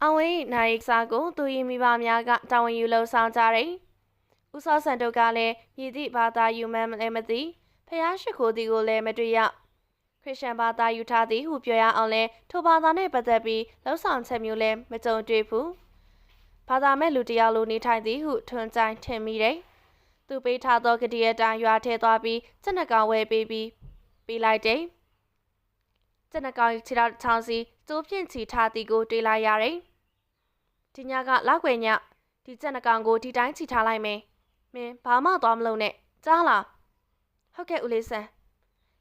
အဝင်းနိုင်စာကိုသူ၏မိဘများကတာဝန်ယူလှုပ်ဆောင်ကြတယ်။ဦးစောဆန်တို့ကလည်းမြည်သည့်ဘာသာယူမှန်းလည်းမသိဖျားရှိခိုးသည်ကိုလည်းမတွေ့ရခရစ်ယာန်ဘာသာယူထားသည်ဟုပြောရအောင်လဲထိုဘာသာနှင့်ပတ်သက်ပြီးလှုပ်ဆောင်ချက်မျိုးလည်းမကြုံတွေ့ဘူး။ဘာသာမဲ့လူတယောက်လိုနေထိုင်သည်ဟုထွန်းကြိုင်ထင်မိတယ်။သူပေးထားသောကတိအတိုင်းရွာထဲသွားပြီးစက်နှကောင်ဝဲပေးလိုက်တယ်။စက်နှကောင်ခြေထောက်ချောင်းစီကျိုးဖြင့်ချီထားသည်ကိုတွေ့လိုက်ရတယ်။ဒီညကလောက်ွယ်ညဒီစက်နှကောင်ကိုဒီတိုင်းချီထားလိုက်မယ်။မင်းဘာမှသွားမလုပ်နဲ့ကြားလား။ဟုတ်ကဲ့ဦးလေးဆန်း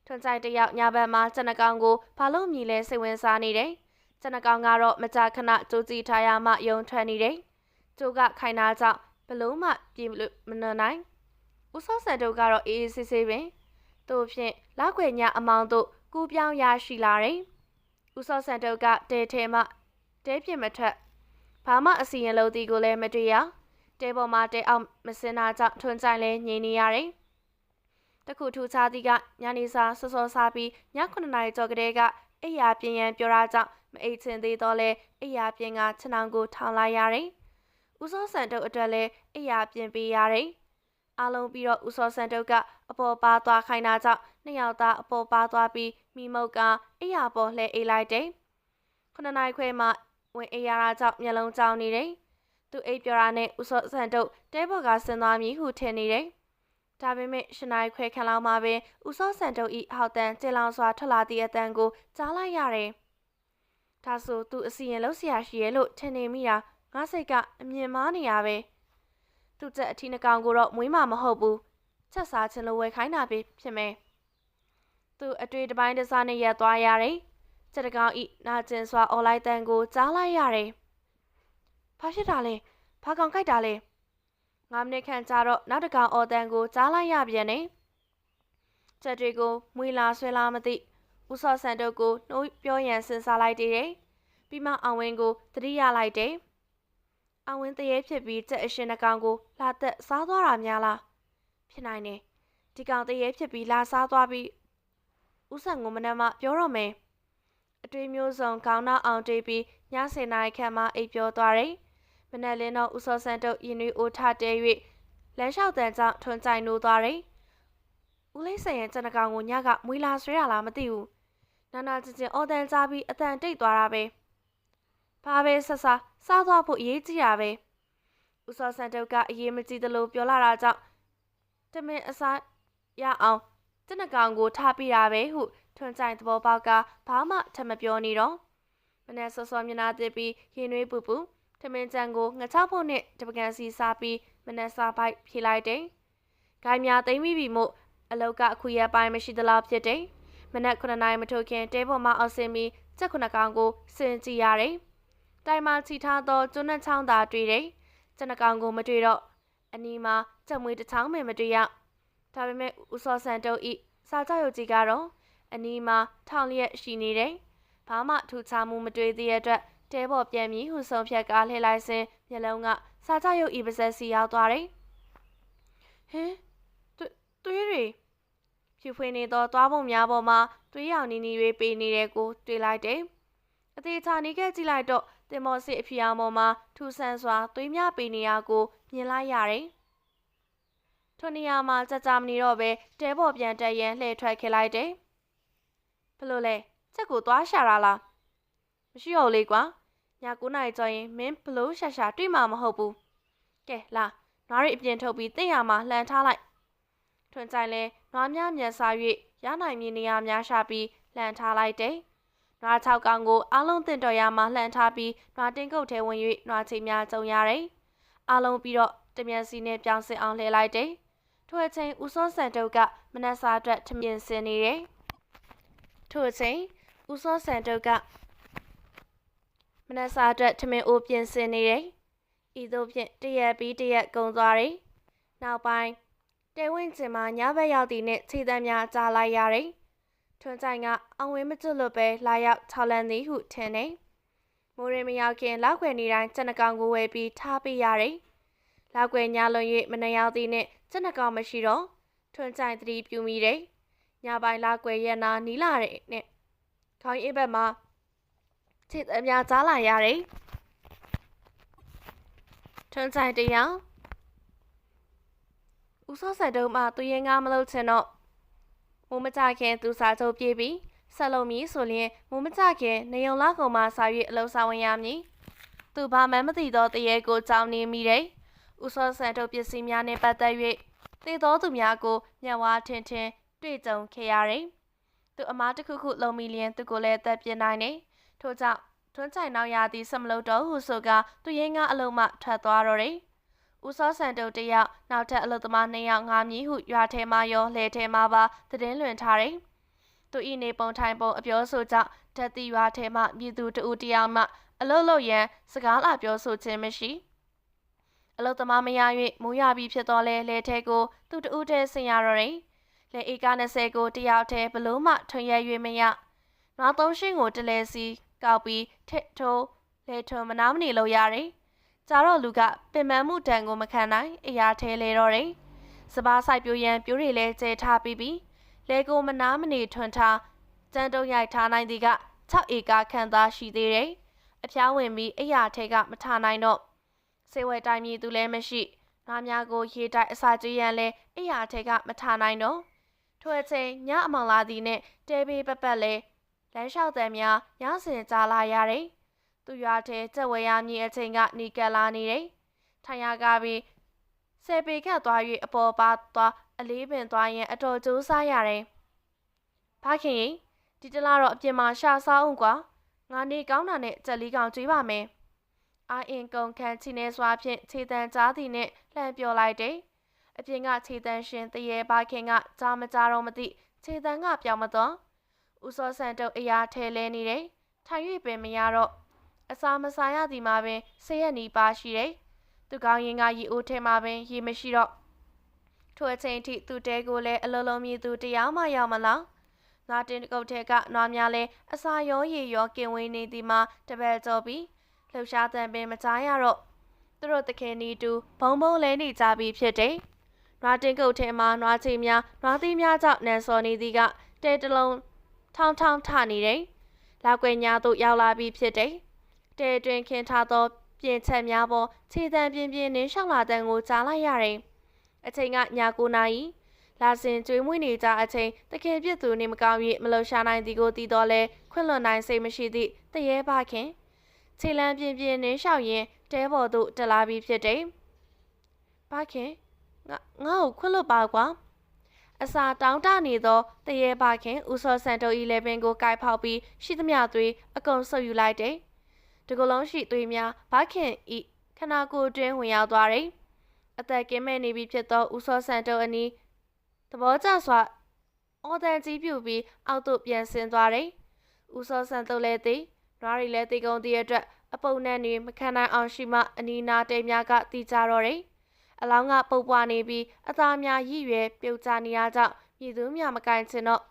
ထွန်းကြိုင်တယောက်ညဘက်မှာစက်နှကောင်ကိုဘာလို့မြည်လဲစိတ်ဝင်စားနေတယ်။စက်နှကောင်ကတော့မကြာခဏကြိုးကြည့်ထားရမှယုံထွက်နေတယ်။ကျိုးကခိုင်နာကြောင့်ဘလို့မှပြေလို့မနှနိုင်ဦးစောဆန်တို့ကတော့အေးအေးဆေးဆေးပင်တို့ဖြင့်လောက်ွယ်ညအမောင်တို့ကူးပြောင်းရရှိလာတယ်ဦးစောဆန်တို့ကတဲထဲမှတဲပြစ်မထွက်ဘာမှအစီရင်လို့ဒီကိုလည်းမတွေ့ရတဲပေါ်မှာတဲအောင်မစင်တာကြောင့်ထွန်းကြိုင်လဲငြိမ်နေရတယ်တခုထူခြားသည်ကညနေစာစောစောစားပြီးည9နာရီကျော်ကလေးကအိယာပြင်းရန်ပြောတာကြောင့်မအိတ်ချင်သေးတော့လဲအိယာပြင်းကခြံအောင်ကိုထောင်လိုက်ရတယ်ဦးစောဆန်တို့အတွက်လည်းအိယာပြင်းပေးရတယ်အားလုံးပြီးတော့ဦးစောဆန်တို့ကအပေါ်ပါသွားခိုင်းတာကြောင့်နှစ်ယောက်သားအပေါ်ပါသွားပြီးမိမုတ်ကအိယာပေါ်လှဲအေးလိုက်တယ်9နာရီခွဲမှဝင်အေးရတာကြောင့်မျက်လုံးကြောင်နေတယ်သူအိပ်ပြောတာနဲ့ဦးစောဆန်တို့တဲဘော်ကဆင်းသွားမည်ဟုထင်နေတယ်ဒါပေမဲ့10နာရီခွဲခန့်လောက်မှပင်ဦးစောဆန်တို့၏ဟောက်တန်ကျေလောင်စွာထွက်လာသည့်အတန်ကိုကြားလိုက်ရတယ်ဒါဆိုသူအစီရင်လုံးဆရာရှိရဲ့လို့ထင်နေမိတာငါစိတ်ကအမြင်မားနေရပဲသူ့ချက်အထီးနှကောင်ကိုတော့မွေးမှာမဟုတ်ဘူးချက်စားခြင်းလိုဝယ်ခိုင်းတာပဲဖြစ်မယ်သူအတွေ့တစ်ပိုင်းတစ်စားနဲ့ရက်သွားရတယ်ချက်တကောင်ဤနာကျင်စွာអော်လိုက်တန်ကိုကြားလိုက်ရတယ်ဘာဖြစ်တာလဲဘာကောင်ကြိုက်တာလဲ9မိနစ်ခန့်ကြာတော့နောက်တကောင်អော်တန်ကိုကြားလိုက်ရပြန်တယ်ချက်တွေကိုမွေလာဆွဲလာမသိဦးစောဆန်တို့ကိုနှိုးပြောရန်စဉ်းစားလိုက်တယ်ပြီးမှအောင်ဝင်းကိုသတိရလိုက်တယ်အောင်ဝင်းတရေဖြစ်ပြီးကြက်အရှင်နှကောင်ကိုလာသက်စားသွားတာများလားဖြစ်နိုင်တယ်ဒီကောင်တရေဖြစ်ပြီးလာစားသွားပြီးဦးဆန်ကိုမနက်မှပြောတော့မယ်အတွေ့မျိုးစုံခေါင်းနောက်အောင်တွေးပြီးည10နာရီခန့်မှအိပ်ပျော်သွားတယ်မနက်လင်းတော့ဦးစောဆန်တို့ရင်နွေးအိုထတဲ၍လမ်းလျှောက်တန်ကြောင့်ထွန်းကြိုင်နိုးသွားတယ်ဦးလေးဆန်ရဲ့ကျန်တကောင်ကိုညကမွေလာဆွဲရလားမသိဘူးနာနာချင်းချင်းအော်တန်ကြားပြီးအတန်တိတ်သွားတာပဲဘာပဲဆက်စားသွားဖို့အရေးကြီးတာပဲဦးစောဆန်တို့ကအရေးမကြီးသလိုပြောလာတာကြောင့်တမင်အစားရအောင်ကျန်တကောင်ကိုထားပြတာပဲဟုထွန်းကြိုင်သဘောပေါက်ကဘာမှထမပြောနေတော့မနေ့စောစောမျက်နှာတစ်ပြီးရင်နွေးပူပူထမင်းကြံကိုငချောက်ဖို့နဲ့တပကံစီစားပြီးမနေ့စားပိုက်ဖြေလိုက်တယ်။ဂိုင်းများသိမ့်မိပြီမို့အလောက်ကအခုရပိုင်းမရှိသလောက်ဖြစ်တယ်။မနေ့9နာရီမထိုးခင်တဲပေါ်မှာအောက်ဆင်းပြီးကြက်9ကောင်ကိုစင်ကြည့်ရတယ်။တိုင်မှာချီထားသောကျွန်းနှချောင်းသာတွေ့တယ်။ကျန်ကောင်ကိုမတွေ့တော့အနီးမှာကြက်မွေးတစ်ချောင်းမှမတွေ့ရ။ဒါပေမဲ့ဦးစောဆန်တို့ဤစာကြောက်ရုပ်ကြီးကတော့အနီးမှာထောင်လျက်ရှိနေတယ်။ဘာမှထူးခြားမှုမတွေ့သေးတဲ့အတွက်တဲပေါ်ပြန်ပြီးဟူဆုံးဖြတ်ကားလှည့်လိုက်စဉ်မျက်လုံးကစာကြောက်ရုပ်ဤပါဇက်စီရောက်သွားတယ်။ဟင်သွေးတွေဖြူဖွေးနေသောသွားပုံများပေါ်မှာသွေးရောင်နီနီတွေပေးနေတဲ့ကိုတွေ့လိုက်တယ်။အသေးချာနေခဲ့ကြည့်လိုက်တော့တင်မော်စစ်အဖျားပေါ်မှာထူဆန်းစွာသွေးများပေးနေရကိုမြင်လိုက်ရတယ်။ထိုနေရာမှာကြမနေတော့ပဲတဲပေါ်ပြန်တက်ရန်လှည့်ထွက်ခဲ့လိုက်တယ်။ဘလို့လဲချက်ကိုသွားရှာတာလားမရှိတော့လေကွာည9နာရီကျော်ရင်မင်းဘလို့ရှာတွေ့မှာမဟုတ်ဘူးကဲလာနွားရီအပြင်ထုတ်ပြီးတင့်ရမှာလှန်ထားလိုက်ထွန်းကြိုင်လဲနွားများမြန်စား၍ရနိုင်မြေနေရာများရှာပြီးလှန်ထားလိုက်တယ်နွား6ကောင်ကိုအားလုံးတင်တော်ရမှာလှန်ထားပြီးနွားတင်းကုတ်ထဲဝင်၍နွားချိများကြုံရတယ်အားလုံးပြီးတော့တမြန်စီနဲ့ပြောင်းစင်အောင်လှည့်လိုက်တယ်ထိုအချိန်ဦးစောဆန်တို့ကမနက်စာအတွက်ထမင်းစင်နေတယ်ထိုအချိန်ဦးစောဆန်တို့ကမနက်စာအတွက်ထမင်းအိုးပြင်ဆင်နေတယ်။ဤသို့ဖြင့်တရက်ပြီးတရက်ကုန်သွားတယ်။နောက်ပိုင်းတဲဝင်းကျင်မှာညဘက်ရောက်သည့်နဲ့ခြေတံများကြားလိုက်ရတယ်။ထွန်းကြိုင်ကအောင်ဝင်းမကျွတ်လို့ပဲလာရောက်ထောက်လန်းသည်ဟုထင်တယ်။မိုးရင်မရောက်ခင်လောက်ွယ်နေတိုင်းကျန်ကောင်ကိုဝယ်ပြီးထားပေးရတယ်။လောက်ွယ်ညလွန်၍မနှရောက်သည့်နဲ့ကျန်ကောင်မရှိတော့ထွန်းကြိုင်သတိပြုမိတယ်။ညပိုင်းလောက်ွယ်ရက်နာနီးလာတဲ့နဲ့ခေါင်းအိပ်ဘက်မှာခြေတံများကြားလာရတယ် ထွန်းဆိုင်တရားဦးစောဆန်တို့မှသူရင်ငါမလို့ချင်တော့မိုးမကြခင်သူစာချုပ်ပြေးပြီးဆက်လုံးမည်ဆိုလျင်မိုးမကြခင်နေုံလာကုံမှစာ၍အလုံးဆောင်ဝင်ရမည်သူဘာမှမသိသောတရေကိုကြောင်းနေမိတယ်ဦးစောဆန်တို့ပစ္စည်းများနှင့်ပတ်သက်၍သိသောသူများကိုမျက်ဝါးထင်ထင်တွေ့ကြုံခဲ့ရတယ်သူအမားတစ်ခုခုလုံးမိလျင်သူကိုလည်းသက်ပြင်းနိုင်တယ်ထို့ကြောင့်ထွန်းချိုင်နောက်ရသည်ဆက်မလို့တော့ဟုဆိုကသူရင်းကားအလုံးမှထွက်သွားတော့တယ်ဦးစောဆန်တုတ်တယောက်နောက်ထပ်အလုပ်သမား2ယောက်ငါမည်ဟုရွာထဲမှာရောလှဲထဲမှာပါသတင်းလွှင့်ထားတယ်သူဤနေပုံထိုင်ပုံအပြောဆိုကြောင့်ဓာတ်တီရွာထဲမှမြည်သူတဦးတယောက်မှအလုပ်လုပ်ရန်စကားလာပြောဆိုခြင်းမရှိအလုပ်သမားမရ၍မိုးရပြီးဖြစ်တော့လဲထဲကိုသူတဦးတည်းဆင်ရတော့တယ်လေဧက20ကိုတယောက်တည်းဘလို့မှထွန်ရ၍မရနွားသုံးရှင်းကိုတလဲစီကောက်ပြီးထစ်ထိုးလဲထုံမနာမနေလို့ရတယ်ကြတော့လူကပင်ပန်းမှုတန်ကိုမခံနိုင်အရာထဲလဲတော့တယ်စပားဆိုင်ပြိုရန်ပြိုးတွေလဲကျဲထားပြီးလဲကိုမနာမနေထွန်ထားကျန်းတုံးရိုက်ထားနိုင်သည်က6ဧကခန့်သာရှိသေးတယ်အဖျားဝင်ပြီးအရာထဲကမထနိုင်တော့စေဝဲတိုင်းမြည်သူလည်းမရှိငါးများကိုရေတိုက်အစာကျွေးရန်လဲအရာထဲကမထနိုင်တော့ထိုအချိန်ညအမောင်လာသည်နဲ့တဲပေးပပတ်လဲလမ်းလျှောက်တဲ့များရစင်ကြားလာရတယ်သူရွာထဲကြက်ဝဲရမည်အချိန်ကနီကလာနေတယ်ထိုင်ရကားပြီးဆယ်ပေခတ်သွား၍အပေါ်ပါသွားအလေးပင်သွားရင်အတော်ကြိုးစားရတယ်ဖခင်ရင်ဒီတလားတော့အပြင်မှာရှာစားအောင်ကွာငါနေကောင်းတာနဲ့ကြက်လေးကောင်ကျွေးပါမယ်အာအင်ကုန်ခန်းချီနေစွာဖြင့်ခြေတံကြားသည်နဲ့လှမ်းပြောလိုက်တယ်အပြင်ကခြေတံရှင်တရေဖခင်ကကြားမကြားတော့မသိခြေတံကပြောင်းမသွားဦးစောဆန်တုတ်အရာထဲလဲနေတယ်ထိုင်၍ပင်မရတော့အစာမစားရသည်မှာပင်ဆေးရနီပါရှိတယ်သူကောင်းရင်ကရေအိုးထဲမှာပင်ရေမရှိတော့ထိုအချိန်ထိသူတဲကိုလည်းအလုံးလုံးမြည်သူတရားမှရောက်မလားနွားတင်းကုတ်ထဲကနွားများလည်းအစာရောရေရောကင်ဝေးနေသည်မှာတပည့်ကျော်ပြီးလှူရှားတန်ပင်မကြားရတော့သူတို့တခင်နီတူဘုံဘုံလဲနေကြပြီးဖြစ်တယ်နွားတင်းကုတ်ထဲမှာနွားချေများနွားသီးများကြောင့်နန်စော်နေသည်ကတဲတလုံးထောင်းထောင်းထနေတယ်လောက်ွယ်ညာသို့ရောက်လာပြီးဖြစ်တယ်တဲတွင်ခင်းထားသောပြင်ချက်များပေါ်ခြေတံပြင်းပြင်းနှင်းရှောက်လာတဲ့ကိုကြားလိုက်ရတယ်အချိန်ကည9 နာရီလာစင်ကျွေးမွေးနေကြအချိန်တခင်ပြစ်သူနေမကောင်း၍မလုံရှာနိုင်သည်ကိုသိတော့လဲခွင့်လွန်နိုင်စိတ်မရှိသည့်တရေဖခင်ခြေလမ်းပြင်းပြင်းနှင်းရှောက်ရင်တဲပေါ်သို့တက်လာပြီးဖြစ်တယ်ဖခင်ငါ့ကိုခွင့်လွတ်ပါကွာအစာတောင်းတနေသောတရေဖခင်ဦးစောဆန်တိုဤလေပင်ကိုကိုက်ဖောက်ပြီးရှိသမျှသွေးအကုန်ဆုပ်ယူလိုက်တယ်တကလုံးရှိသွေးများဖခင်ဤခနာကိုတွင်ဝင်ရောက်သွားတယ်အသက်ကင်းမဲ့နေပြီဖြစ်သောဦးစောဆန်တိုအနီးသဘောကျစွာအော်တန်ကြီးပြူပြီးအောက်သို့ပြန်ဆင်းသွားတယ်ဦးစောဆန်တိုလည်းသည်နွားရီလည်းတီကုန်သည့်အတွက်အပုပ်နဲ့နေမခံနိုင်အောင်ရှိမှအနီးနားတဲများကတီးကြတော့တယ်အလောင်းကပုပ်ပွားနေပြီးအသားများရည်ရွယ်ပြုတ်ကျနေရကြောင်းမြည်သူများမကင်ချင်တော့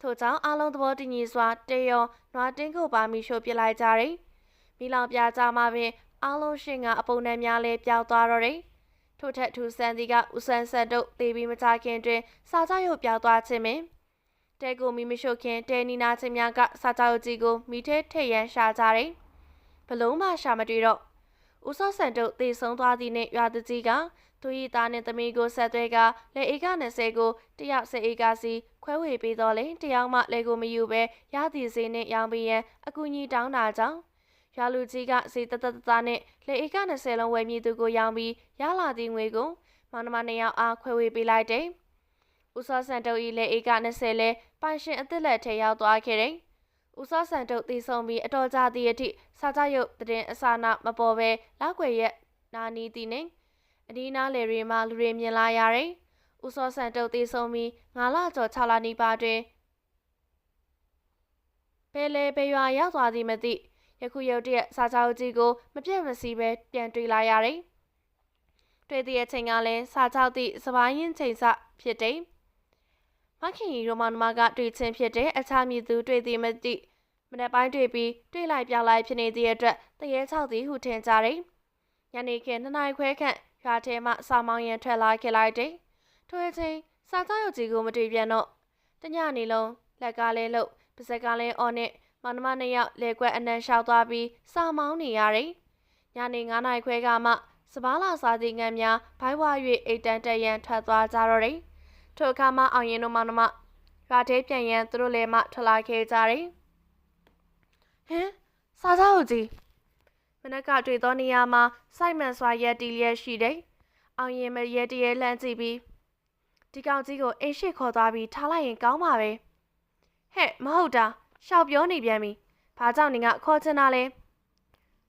ထို့ကြောင့်အလုံးသဘောတည်ငြိစွာတေယောနွားတင်းကိုပါမိရှို့ပစ်လိုက်ကြတယ်မိလောင်ပြကြမှာပင်အလုံးရှင်ကအပုပ်နဲ့များလည်းပျောက်သွားတော့တယ်ထို့ထက်ထူဆန်းသည်ကဦးဆန်းဆန်တို့တေးပြီးမကြခင်တွင်စာကြရုပ်ပျောက်သွားခြင်းပင်တဲကိုမိမရှို့ခင်တဲနီနာချင်းများကစာကြရုပ်ကြီးကိုမိထဲထည့်ရန်ရှာကြတယ်ဘလုံးမှရှာမတွေ့တော့ဦးစောဆန်တို့တေဆုံးသွားသည်နှင့်ရွာသူကြီးကသူ၏သားနှင့်သမီးကိုဆက်သွဲကလက်ဧက20ကိုတယောက်10ဧကစီခွဲဝေပေးတော့လေတယောက်မှလက်ကိုမယူဘဲရသည်စေနှင့်ရောင်းပေးရန်အကူအညီတောင်းတာကြောင့်ရွာလူကြီးကစီတတနဲ့လက်ဧက20လုံးဝယ်မြည်သူကိုရောင်းပြီးရလာသည့်ငွေကိုမောင်နှမ2ယောက်အားခွဲဝေပေးလိုက်တယ်ဦးစောဆန်တို့၏လက်ဧက20လဲပိုင်ရှင်အသစ်လက်ထဲရောက်သွားခဲ့တယ်ဦးစောဆန်တို့တည်ဆုံပြီးအတော်ကြာသည့်အထိစာကြရုပ်တည်အစာနာမပေါ်ပဲလောက်ွယ်ရက်နာနီသည်နှင့်အဒီနာလေရီမှလူတွေမြင်လာရတယ်ဦးစောဆန်တို့တည်ဆုံပြီး9 လကျော်6 လနီးပါးတွင်ဘယ်လေဘယ်ရွာရောက်သွားသည်မသိယခုရုတ်တရက်စာကြရုပ်ကြီးကိုမပြတ်မစီပဲပြန်တွေ့လာရတယ်တွေ့သည့်အချိန်ကလည်းစာကြောက်သည့်စပိုင်းရင်ချိန်စဖြစ်တယ်မခင်ရီရိုမန်မာကတွေ့ချင်းဖြစ်တဲ့အခြားမြည်သူတွေ့သည်မသိမနေ့ပိုင်းတွေ့ပြီးတွေ့လိုက်ပြောင်းလိုက်ဖြစ်နေသည့်အတွက်တရေ6သည်ဟုထင်ကြတယ်ညနေခင်း2 နာရီခွဲခန့်ရွာထဲမှစာမောင်းရန်ထွက်လာခဲ့လိုက်တယ်ထိုအချိန်စာကြောက်ရုပ်ကြီးကိုမတွေ့ပြန်တော့တညနေလုံးလက်ကလည်းလှုပ်ပါးစက်ကလည်းအော်နဲ့မောင်နှမ2ယောက်လေကွက်အနံလျှောက်သွားပြီးစာမောင်းနေရတယ်ညနေ9 နာရီခွဲကမှ စပါးလာစားသည့်ငံများဘိုင်းဝါ၍အိတ်တန်တက်ရန်ထွက်သွားကြတော့တယ်ထိုအခါမှအောင်ရင်တို့မောင်နှမရွာထဲပြန်ရန်သူတို့လည်းမှထွက်လာခဲ့ကြတယ်ဟင်စားကြဦးကြီးမနက်ကတွေ့သောနေရာမှာစိုက်မှန်စွာရက်တီလျက်ရှိတယ်အောင်ရင်မရက်တရဲလှမ်းကြည့်ပြီးဒီကောင်ကြီးကိုအိမ်ရှိခေါ်သွားပြီးထားလိုက်ရင်ကောင်းပါပဲဟဲ့မဟုတ်တာရှောက်ပြောနေပြန်ပြီဘာကြောင့်နေကခေါ်ချင်တာလဲ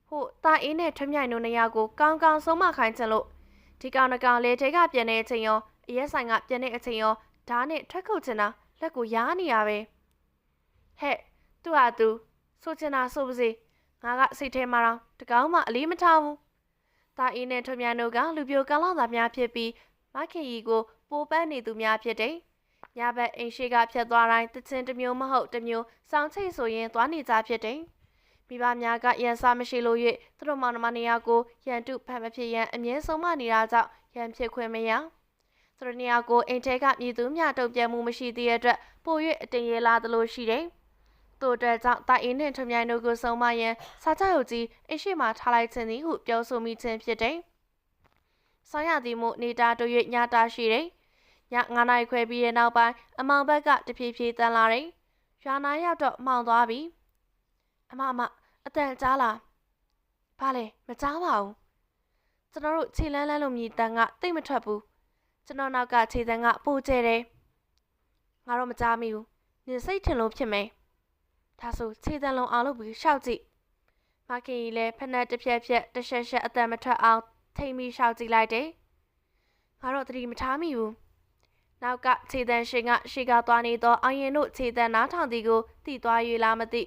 ဟိုတာအင်းနဲ့ထွမြိုင်တို့နေရာကိုကောင်းကောင်းဆုံးမခိုင်းချင်လို့ဒီကောင်တစ်ကောင်လေထဲကပြန်တဲ့အချိန်ရောအရက်ဆိုင်ကပြန်တဲ့အချိန်ရောဓာတ်နဲ့ထွက်ခုတ်ချင်တာလက်ကိုရားနေရပဲဟဲ့သူ့ဟာသူဆိုချင်တာဆိုပါစေငါကစိတ်ထဲမှာတော့တကောင်မှအလေးမထားဘူးတာအင်းနဲ့ထွမြိုင်တို့ကလူပြိုကောင်းလာတာများဖြစ်ပြီးမခင်ကြီးကိုပိုးပန်းနေသူများဖြစ်တယ်ညဘက်အိမ်ရှိကဖြတ်သွားတိုင်းတချင်းတစ်မျိုးမဟုတ်တစ်မျိုးစောင်းချိတ်ဆိုရင်သွားနေကြဖြစ်တယ်မိဘများကရန်စားမရှိလို့၍သူတို့မောင်နှမနေရာကိုရန်တုဖန်မဖြစ်ရန်အမြဲဆုံးမနေတာကြောင့်ရန်ဖြစ်ခွင့်မရသူတို့နေရာကိုအိမ်ထဲကမြည်သူများတုံ့ပြန်မှုမရှိသေးတဲ့အတွက်ပို၍အတင်ရလာသလိုရှိတယ်သူတို့ကြောင့်တာအင်းနဲ့ထွမြိုင်တို့ကိုဆုံးမရန်စားကြရုပ်ကြီးအိမ်ရှိမှထားလိုက်ခြင်းသည်ဟုပြောဆိုမိခြင်းဖြစ်တယ်ဆောင်းရသည်မို့နေတာတို့၍ညတာရှိတယ်ည9 နာရီခွဲပြီးတဲ့နောက်ပိုင်းအမောင်ဘက်ကတဖြည်းဖြည်းတန်လာတယ်ရွာနာရောက်တော့မှောင်သွားပြီအမအတန်ကြားလားဘာလဲမကြားပါဘူးကျွန်တော်တို့ခြေလန်းလန်းလို့မြည်တန်ကတိတ်မထွက်ဘူးကျွန်တော်နောက်ကခြေတန်းကပိုကျဲတယ်ငါတော့မကြားမိဘူးနင်စိတ်ထင်လို့ဖြစ်မယ်ဒါဆိုခြေတန်းလုံးအောင်လုပ်ပြီးရှောက်ကြည့်မခင်ကြီးလည်းဖက်နှက်တစ်ဖြက်ဖြက်တစ်ရှက်ရှက်အတန်မထွက်အောင်ထိမ်ပြီးရှောက်ကြည့်လိုက်တယ်ငါတော့သတိမထားမိဘူးနောက်ကခြေတန်းရှင်ကရှေ့ကသွားနေတော့အောင်ရင်တို့ခြေတန်းနားထောင်သည်ကိုတိသွား၍လားမသိ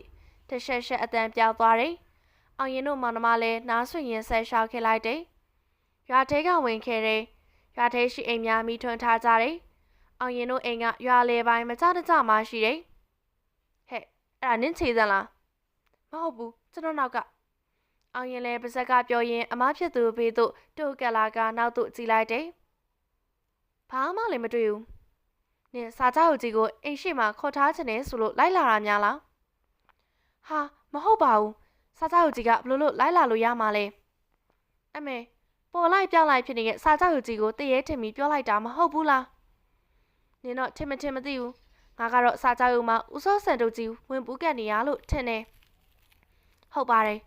တရှက်ရှက်အတန်ပြောက်သွားတယ်။အောင်ရင်တို့မောင်နှမလည်းနားဆွရင်ဆက်ရှောက်ခဲ့လိုက်တယ်။ရွာထဲကဝင်ခဲ့တယ်။ရွာထဲရှိအိမ်များမိထွန်းထားကြတယ်။အောင်ရင်တို့အိမ်ကရွာလေပိုင်းမကြတကြမှရှိတယ်။ဟဲ့အဲ့ဒါနင်းချေစံလား။မဟုတ်ဘူးကျွန်တော်နောက်ကအောင်ရင်လည်းပါဇက်ကပြောရင်အမဖြစ်သူဘေးတို့တိုးကလာကနောက်သို့ကြည့်လိုက်တယ်။ဘာမှလည်းမတွေ့ဘူး။နင်စာကြောက်ကြီးကိုအိမ်ရှိမှခေါ်ထားခြင်းနဲ့ဆိုလို့လိုက်လာတာများလား။ဟာမဟုတ်ပါဘူးစားကြောက်ကြီးကဘလို့လိုက်လာလို့ရမှာလဲအမေပေါ်လိုက်ပြောင်းလိုက်ဖြစ်နေတဲ့စားကြောက်ကြီးကိုတရေထင်ပြီးပြောလိုက်တာမဟုတ်ဘူးလားနင်တော့ထင်မသိဘူးငါကတော့စားကြောက်ရုံမှာဦးစောစံတို့ကြီးဝင်ပူးကတ်နေရလို့ထင်တယ်ဟုတ်ပါတယ်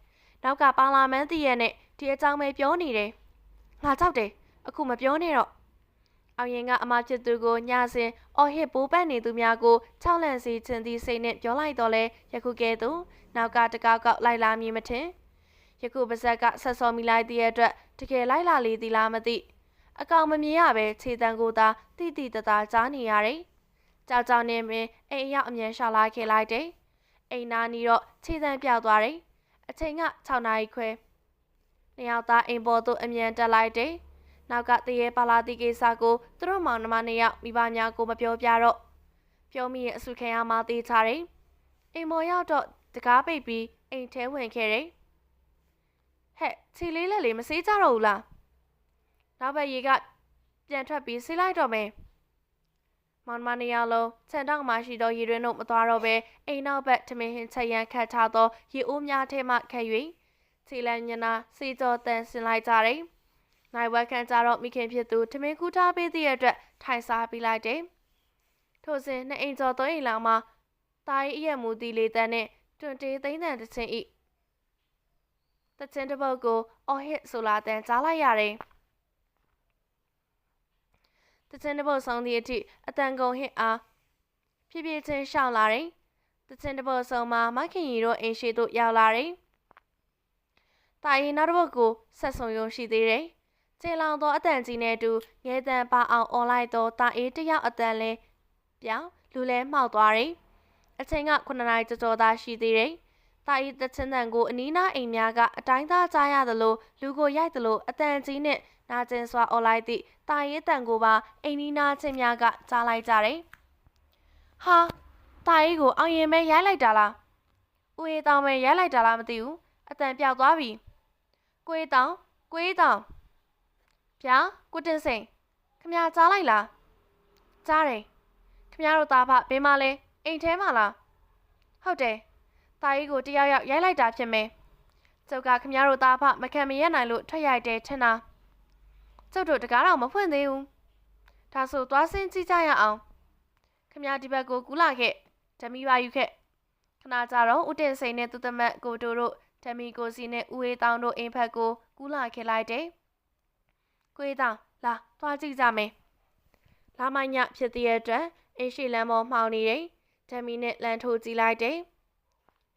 နောက်ကပါလာမန်တည့်ရဲ့နဲ့ဒီအကြောင်းပဲပြောနေတယ်ငါကြောက်တယ်အခုမပြောနဲ့တော့အောင်ရင်ကအမဖြစ်သူကိုညစဉ်အော်ဟစ်ပိုးပန်းနေသူများကို၆လန့်စီချင်းသည့်စိတ်နဲ့ပြောလိုက်တော့လဲယခုကဲ့သို့နောက်ကတကောက်ကောက်လိုက်လာမည်မထင်ယခုပါဇက်ကဆက်စော်မိလိုက်တဲ့အတွက်တကယ်လိုက်လာလေသည်လားမသိအကောင်မမြင်ရပဲခြေတန်းကိုသာတိတိတသားကြားနေရတယ်ကြောက်နေမင်းအိမ်ရောက်အမြန်ရှာလာခဲ့လိုက်တယ်အိမ်နာနီတော့ခြေတန်းပြောက်သွားတယ်အချိန်က6 နာရီခွဲနှစ်ယောက်သားအိမ်ပေါ်သို့အမြန်တက်လိုက်တယ်နောက်ကတရေပါလာတိကိစ္စကိုသူတို့မောင်နှမနှစ်ယောက်မိဘများကိုမပြောပြတော့ပြောမိရင်အဆုခံရမှသိချတယ်အိမ်မော်ရောက်တော့တကားပိတ်ပြီးအိမ်ထဲဝင်ခဲ့တယ်ဟဲ့ခြေလေးလက်လေးမစေးကြတော့ဘူးလားနောက်ဘက်ရေကပြန်ထွက်ပြီးဆေးလိုက်တော့မယ်မောင်နှမနှစ်ယောက်လုံးခြံတောက်မှရှိသောရေတွင်းတို့မသွားတော့ပဲအိမ်နောက်ဘက်ထမင်းဟင်းချက်ရန်ခတ်ထားသောရေအိုးများထဲမှခတ်၍ခြေလမ်းညနာစေးကြောတန်ဆင်လိုက်ကြတယ်နိုင်ဝက်ခန့်ကြတော့မိခင်ဖြစ်သူထမင်းကူးထားပေးသည့်အတွက်ထိုင်စားပြီးလိုက်တယ်။ထိုစဉ်နှစ်အိမ်ကျော်သုံးအိမ်လောက်မှာတာရီအရက်မူတီလေးတန်းနဲ့တွန်တေးသိန်းတန်တချင်းဤတချင်းတစ်ပုတ်ကိုအော်ဟစ်ဆိုလာတန်ကြားလိုက်ရတယ်။တချင်းတစ်ပုတ်ဆုံးသည့်အထိအတန်ကုန်ဟစ်အားဖြည်းဖြည်းချင်းရှောင်လာတယ်။တချင်းတစ်ပုတ်ဆုံးမှာမခင်ရီတို့အိမ်ရှိသို့ရောက်လာတယ်။တာရီနောက်တစ်ပုတ်ကိုဆက်ဆုံရုံရှိသေးတယ်။ကျေလောင်သောအတန်ကြီးနဲ့တူငဲတန်ပါအောင်အွန်လိုက်သောတာအေးတယောက်အတန်လဲပြောင်းလူလဲမှောက်သွားတယ်။အချိန်က9 နာရီကျော်သာရှိသေးတယ်။တာအေးတချင်းတန်ကိုအနီးနားအိမ်များကအတိုင်းသားကြားရသလိုလူကိုရိုက်သလိုအတန်ကြီးနဲ့နာကျင်စွာអော်လိုက်သည့်တာအေးတန်ကိုပါအိမ်နီးနားချင်းများကကြားလိုက်ကြတယ်။ဟာတာအေးကိုအောင်ရင်မဲရိုက်လိုက်တာလား။ဦးအေးတောင်မဲရိုက်လိုက်တာလားမသိဘူး။အတန်ပြောက်သွားပြီ။ကိုအေးတောင်ဗျာကိုတင်စိန်ခမကြားလိုက်လားကြားတယ်ခမတို့သားဖဘင်းမလဲအိမ်ထဲမှာလားဟုတ်တယ်တာကြီးကိုတယောက်ယောက်ရိုက်လိုက်တာဖြစ်မယ်ကျုပ်ကခမတို့သားဖမခံမရနိုင်လို့ထွက်ရိုက်တယ်ထင်တာ ကျုပ်တို့တကားတော့မဖွင့်သေးဘူးဒါဆိုသွားစင်းကြည့်ကြရအောင်ခမဒီဘက်ကိုကူးလာခဲ့ဓမီပါယူခဲ့ခဏကြတော့ဦးတင်စိန်နဲ့သူသမက်ကိုတို့ဓမီကိုစီနဲ့ဦးအေးတောင်တို့အိမ်ဖက်ကိုကူးလာခဲ့လိုက်တယ်ကိုအေးတောင်လာသွားကြည့်ကြမယ်လာမညဖြစ်တဲ့အတွက်အိမ်ရှိလမ်းပေါ်မှောင်နေတယ်ဓမီနဲ့လမ်းထိုးကြည့်လိုက်တယ်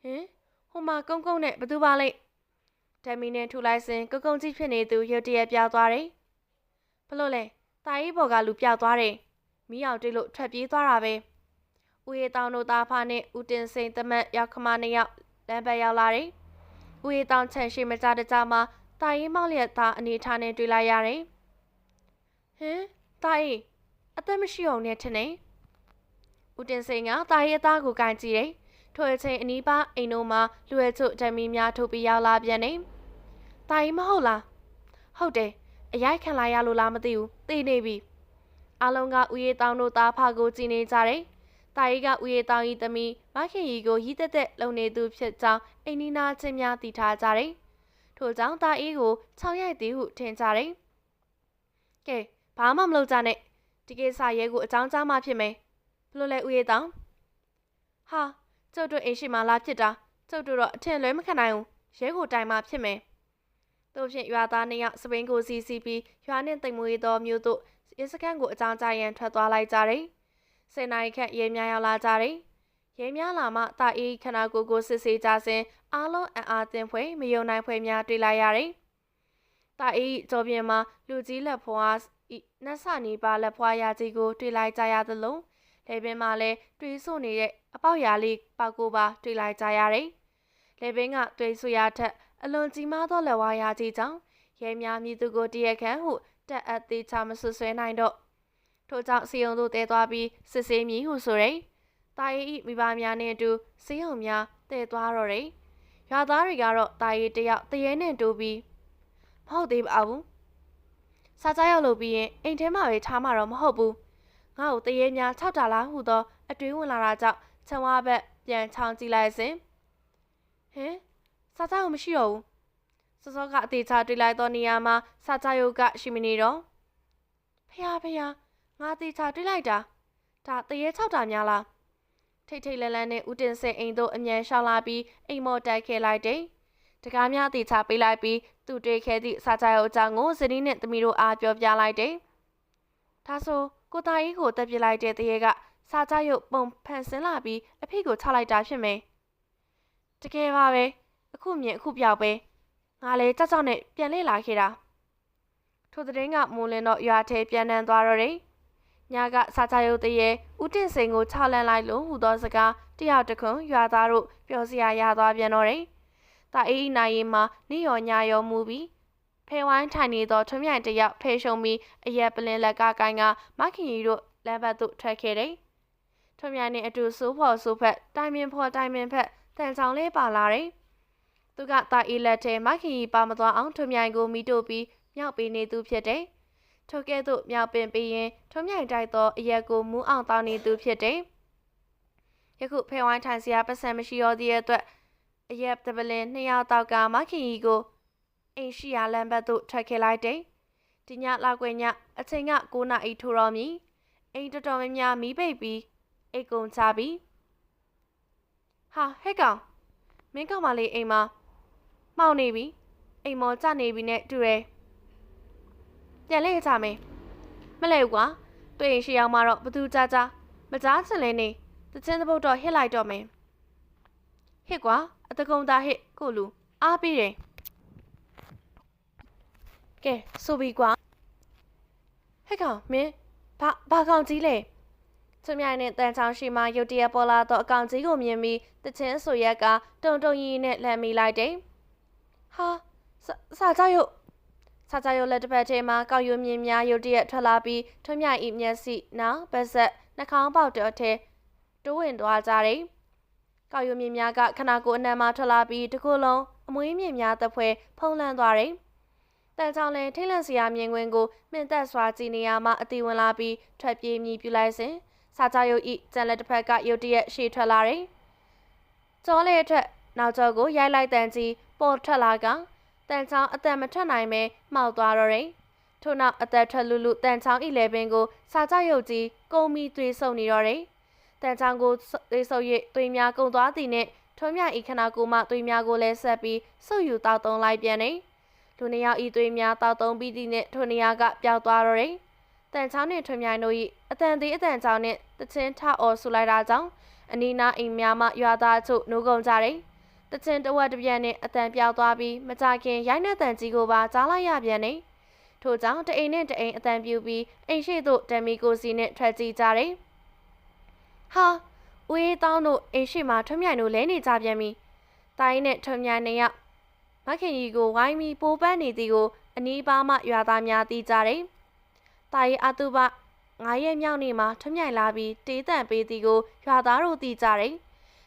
ဟင်ဟိုမှာကုန်းကုန်းနဲ့ဘသူပါလိမ့်ဓမီနဲ့ထူလိုက်စဉ်ကုန်းကြီးဖြစ်နေသူရုတ်တရက်ပြောက်သွားတယ်ဘလို့လဲတာကြီးဘော်ကလူပြောက်သွားတယ်မီးအောင်တွေ့လို့ထွက်ပြေးသွားတာပဲဦးရေတောင်တို့သားဖားနဲ့ဦးတင်စိန်သမက်ရောက်ခမနှစ်ယောက်လမ်းဘက်ရောက်လာတယ်ဦးရေတောင်ချန်ရှိမကြတကြမှာတာကြီးမောက်လျက်သားအနေထားနဲ့တွေ့လိုက်ရတယ်ဟင်တာကြီးအသက်မရှိအောင်နဲ့ထင်နေဦးတင်စိန်ကတာကြီးအသားကိုကန်ကြည့်တယ်ထိုအချိန်အနီးပါအိမ်တို့မှာလူရဲချို့ဓမီများထုတ်ပြီးရောက်လာပြန်နေတာကြီးမဟုတ်လားဟုတ်တယ်အရိုက်ခံလိုက်ရလို့လားမသိဘူးသိနေပြီအားလုံးကဦးရေတောင်တို့သားဖာကိုကြည်နေကြတယ်တာကြီးကဦးရေတောင်ဤသမီးမခင်ကြီးကိုရီးတက်တက်လုံနေသူဖြစ်ကြောင်းအိမ်နီးနားချင်းများသိထားကြတယ်ထို့ကြောင့်တာကြီးကို၆ရိုက်သည်ဟုထင်ကြတယ်ကဲဘာမှမလုပ်ကြနဲ့ဒီကိစ္စရဲကိုအကြောင်းကြားမှဖြစ်မယ်ဘလို့လဲဦးရေတောင်ဟာကျုပ်တို့အိမ်ရှိမှလာဖြစ်တာကျုပ်တို့တော့အထင်လွဲမခံနိုင်ဘူးရဲကိုတိုင်မှဖြစ်မယ်တို့ဖြင့်ရွာသားနှစ်ယောက်စပင်းကိုစီစီပြီးရွာနှင့်တိမ်မွေးသောမြို့တို့ရဲစခန်းကိုအကြောင်းကြားရန်ထွက်သွားလိုက်ကြတယ်။10 နာရီခန့်ရဲများရောက်လာကြတယ်။ရဲများလာမှတာအေးခနာကိုစစ်ဆေးကြစဉ်အားလုံးအံ့အားသင့်ဖွယ်မယုံနိုင်ဖွယ်များတွေ့လိုက်ရတယ်။တာအေးကြောပြင်မှာလူကြီးလက်ဖွားနတ်ဆနီပါလက်ဖွားရာကြီးကိုတွေ့လိုက်ကြရသလိုလေပင်မှာလည်းတွေးဆို့နေတဲ့အပေါက်ရာလေးပေါက်ကိုပါတွေ့လိုက်ကြရတယ်။လေပင်ကတွေးဆိုရထက်အလွန်ကြီးမားသောလက်ဝါးရာကြီးကြောင့်ရဲများမြည်သူကိုတရက်ခန့်ဟုတက်အပ်သေးချမဆွဆွဲနိုင်တော့ထို့ကြောင့်စီယုံတို့တဲသွားပြီးစစ်ဆေးမည်ဟုဆိုတယ်။တာရီမိဘများနဲ့အတူစီယုံများတဲသွားတော့တယ်။ရွာသားတွေကတော့တာရီတယောက်တရဲနဲ့တူပြီးမဟုတ်သေးပါဘူး။စားကြရောက်လို့ပြီးရင်အိမ်ထဲမှာပဲထားမှာတော့မဟုတ်ဘူး။ငါ့ကိုတရဲများ6တာလားဟုသောအတွေးဝင်လာတာကြောင့်ချံဝါဘက်ပြန်ချောင်းကြည့်လိုက်စဉ်ဟင်စားကြရောက်မရှိတော့ဘူး။စောစောကအသေးချတွေ့လိုက်သောနေရာမှာစားကြရုပ်ကရှိမနေတော့ဖះငါသေးချတွေ့လိုက်တာဒါတရေ6တာများလားထိတ်ထိတ်လန့်လန့်နဲ့ဦးတင်စိန်အိမ်တို့အမြန်ရှောင်းလာပြီးအိမ်မော်တိုက်ခဲလိုက်တယ်တကားများသေးချပေးလိုက်ပြီးသူတွေ့ခဲသည့်စားကြရုပ်အကြောင်းကိုဇနီးနဲ့သမီးတို့အားပြောပြလိုက်တယ်ဒါဆိုကိုသားကြီးကိုတက်ပြလိုက်တဲ့တရေကစားကြရုပ်ပုံဖန်ဆင်းလာပြီးအဖေကိုချလိုက်တာဖြစ်မယ်တကယ်ပါပဲအခုမြင်အခုပြောက်ပဲငါလည်းကြောက်ကြောက်နဲ့ပြန်လေလာခဲ့တာထိုတဲ့ကမိုးလင်းတော့ရွာထဲပြန်နှံသွားတော့တယ်ညကစားကြရုပ်တရေဦးတင်စိန်ကိုချလန့်လိုက်လို့ဟူသောစကားတယောက်တခွန်းရွာသားတို့ပြောစရာရသွားပြန်တော့တယ်တာအေးနိုင်ရင်မှာနေရောညာရောမူပြီးဖဲဝိုင်းထိုင်နေသောထွန်းမြိုင်တယောက်ဖဲရှုံပြီးအရက်ပလင်လက်ကကိုင်းကမခင်ကြီးတို့လမ်းဘက်သို့ထွက်ခဲ့တယ်ထွန်းမြိုင်နဲ့အတူစိုးဖော်စိုးဖက်တိုင်မင်ဖော်တိုင်မင်ဖက်တန်ချောင်းလေးပါလာတယ်သူကတာအေးလက်ထဲမခင်ကြီးပါမသွားအောင်ထွန်းမြိုင်ကိုမိတို့ပြီးမြောက်ပေးနေသူဖြစ်တယ်ထိုကဲ့သို့မြောက်ပင်ပြီးရင်ထွန်းမြိုင်တိုက်သောအရက်ကိုမူးအောင်တောင်းနေသူဖြစ်တယ်ယခုဖဲဝိုင်းထိုင်စရာပတ်စံမရှိတော့သည့်အတွက်အရက်တပလင်2ယောက်တောက်ကမခင်ကြီးကိုအိမ်ရှိရာလမ်းဘက်သို့ထွက်ခဲ့လိုက်တယ်ဒီညလောက်ွယ်ညအချိန်က9နာရီထိုးတော်မီအိမ်တော်တော်များများမီးပိတ်ပြီးအိတ်ကုန်ချပြီးဟာဟဲ့ကောင်မင်းကောင်မလေးအိမ်မှာမှောက်နေပြီအိမ်မော်ကျနေပြီနဲ့တူတယ်ပြန်လဲကြမယ်မလဲကွာတွေ့ရင်ရှိအောင်မှာတော့ဘသူကြကြမကြားချင်လဲနေတချင်းတပုတ်တော့ဟစ်လိုက်တော့မယ်ဟစ်ကွာအတကုံသားဟစ်ကိုလူအားပေးတယ်ကဲဆိုပြီးကွာဟဲ့ကောင်မင်းဘာကောင်ကြီးလဲချမြိုင်နဲ့တန်ချောင်းရှိမှရုတ်တရက်ပေါ်လာတော့အကောင်ကြီးကိုမြင်ပြီးတချင်းဆိုရက်ကတုံတုံကြီးနဲ့လှမ်းမိလိုက်တယ်ဟာစာကြရုပ်စားကြရုပ်လက်တစ်ဖက်ထဲမှာကောက်ရွမြင်များရုတ်တရက်ထွက်လာပြီးထွန်းမြဤမျက်စိနောက်ပါးစပ်နှာခေါင်းပေါက်တော်ထဲတိုးဝင်သွားကြတယ်။ကောက်ရွမြင်များကခနာကိုအနံမှာထွက်လာပြီးတစ်ခုလုံးအမွေးမြင်များတစ်ဖွဲဖုံးလန်းသွားတယ်။တန်ချောင်းလည်းထိတ်လန့်စရာမြင်ကွင်းကိုမြင့်သက်စွာကြည်နေရမှအတီဝင်လာပြီးထွက်ပြေးမြည်ပြလိုက်စဉ်စားကြရုပ်ဤကြံလက်တစ်ဖက်ကရုတ်တရက်ရှေ့ထွက်လာတယ်။ကြောလေထွက်နောက်ကျောကိုရိုက်လိုက်တန်ကြီးပေါ်ထွက်လာကတန်ချောင်းအသက်မထွက်နိုင်ပဲမှောက်သွားတော့တယ်။ ထို့နောက်အသက်ထွက်လူလူတန်ချောင်းဤလေပင်ကိုစာကြရုပ်ကြီးကုံမီသွေးဆုံနေတော့တယ်တန်ချောင်းကိုသွေးဆုံ၍သွေးများကုံသွားသည်နှင့်ထွန်းမြဤခနာကိုမှသွေးများကိုလည်းဆက်ပြီးဆုပ်ယူတောက်သုံးလိုက်ပြန်နေလူနှစ်ယောက်ဤသွေးများတောက်သုံးပြီးသည့်နှင့်ထိုနေရာကပျောက်သွားတော့တယ်တန်ချောင်းနှင့်ထွန်းမြတို့၏အတန်သေးအတန်ချောင်းနှင့်တချင်းထအော်ဆူလိုက်တာကြောင့်အနီးနားအိမ်များမှရွာသားချို့နိုးကုန်ကြတယ်တချင်းတဝက်တစ်ပြက်နှင့်အတန်ပြောက်သွားပြီးမကြခင်ရိုက်နှက်တန်ကြီးကိုပါကြားလိုက်ရပြန်နေထို့ကြောင့်တအိမ်နဲ့တအိမ်အတန်ပြူပြီးအိမ်ရှိသို့တမီကိုစီနှင့်ထွက်ကြည့်ကြတယ်ဟာဦးအေးတောင်းတို့အိမ်ရှိမှထွန်းမြိုင်တို့လဲနေကြပြန်ပြီတိုင်းနဲ့ထွန်းမြိုင်နေရမခင်ကြီးကိုဝိုင်းပြီးပိုးပန်းနေသည်ကိုအနီးပါးမှရွာသားများသိကြတယ်တိုင်းအတုပ9ရက်မြောက်နေ့မှာထွန်းမြိုင်လာပြီးတေးတန့်ပေးသည်ကိုရွာသားတို့သိကြတယ်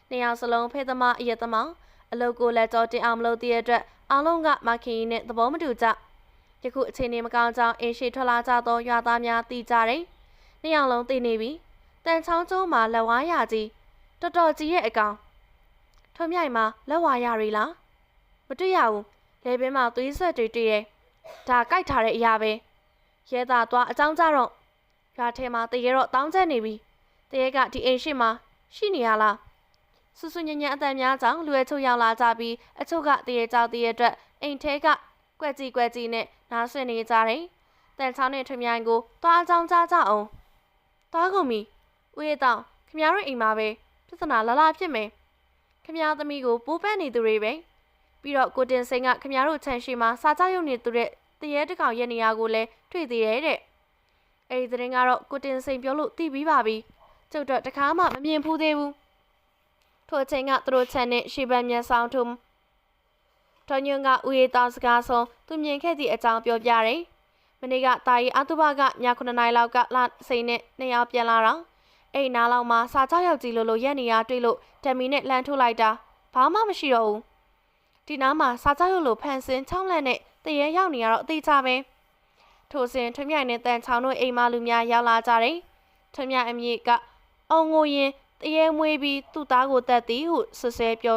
နှစ်ယောက်စလုံးဖေးသမားအရက်သမားအလုတ်ကိုလက်ကြောတင်အောင်မလုပ်တဲ့အတွက်အားလုံးကမခင်ကြီးနဲ့သဘောမတူကြယခုအချိန်နေမကောင်းကြောင်းအင်းရှိထွက်လာကြသောရွာသားများသိကြတယ်နှစ်ယောက်လုံးသိနေပြီတန်ချောင်းကျုံးမှာလက်ဝါးရကြီးတော်တော်ကြီးရဲ့အကောင်ထွန်းမြိုင်မှာလက်ဝါးရရီလားမတွေ့ရဘူးလေပင်မှာသွေးဆက်တွေတွေ့ရဲ့ဒါကြိုက်ထားတဲ့အရာပဲရဲသားသွားအကြောင်းကြတော့ရွာထဲမှာတရေတော့တောင်းကျနေပြီတရေကဒီအိမ်ရှိမှာရှိနေရလားဆူဆူညံ့ညံ့အတန်များကြောင့်လူအချို့ရောက်လာကြပြီးအချို့ကတရေကြောက်တရေအတွက်အိမ်ထဲကကွက်ကြီးနဲ့နားဆွနေကြတယ်တန်ချောင်းနဲ့ထွေမြိုင်ကိုသွားအကြောင်းကြားကြအောင်သွားကုန်ပြီဦးရတောင်ခမရတို့အိမ်မှာပဲပြဿနာလာဖြစ်မယ်ခမရသမီးကိုပိုးပန်းနေသူတွေပဲပြီးတော့ကိုတင်စိန်ကခမရတို့ခြံရှိမှာစာကြောက်ရုံနေသူတဲ့တရေတကောင်ရဲ့နေရာကိုလည်းတွေ့သေးတယ်တဲ့အဲ့ဒီသတင်းကတော့ကိုတင်စိန်ပြောလို့သိပြီးပါပြီကျုပ်တော့တခါမှမမြင်ဖူးသေးဘူးထိုအချိန်ကသူတို့ခြံနဲ့ရှေ့ဘက်မျက်ဆောင်ထုံတော်ညွန့်ကဦးရေးသားစကားဆုံးသူမြင်ခဲ့သည့်အကြောင်းပြောပြတယ်မနေ့ကတာရီအတုပကည9 နာရီလောက်ကလစိန်နဲ့နှစ်ယောက်ပြန်လာတော့အိမ်နားလောက်မှာစာကြောက်ရောက်ကြီးလိုရက်နေရတွေ့လို့ဓမီနဲ့လှမ်းထုတ်လိုက်တာဘာမှမရှိတော့ဘူးဒီနားမှာစာကြောက်ရုပ်လိုဖန်ဆင်းချောင်းလက်နဲ့တရေရောက်နေရတော့အသေးချပဲထိုစဉ်ထွမြိုင်နဲ့တန်ချောင်းတို့အိမ်မလူများရောက်လာကြတယ်ထွမြိုင်အမည်ကအောင်ငိုရင်တရေမွေးပြီးသူ့သားကိုတတ်သည်ဟုဆွဆွဲပြော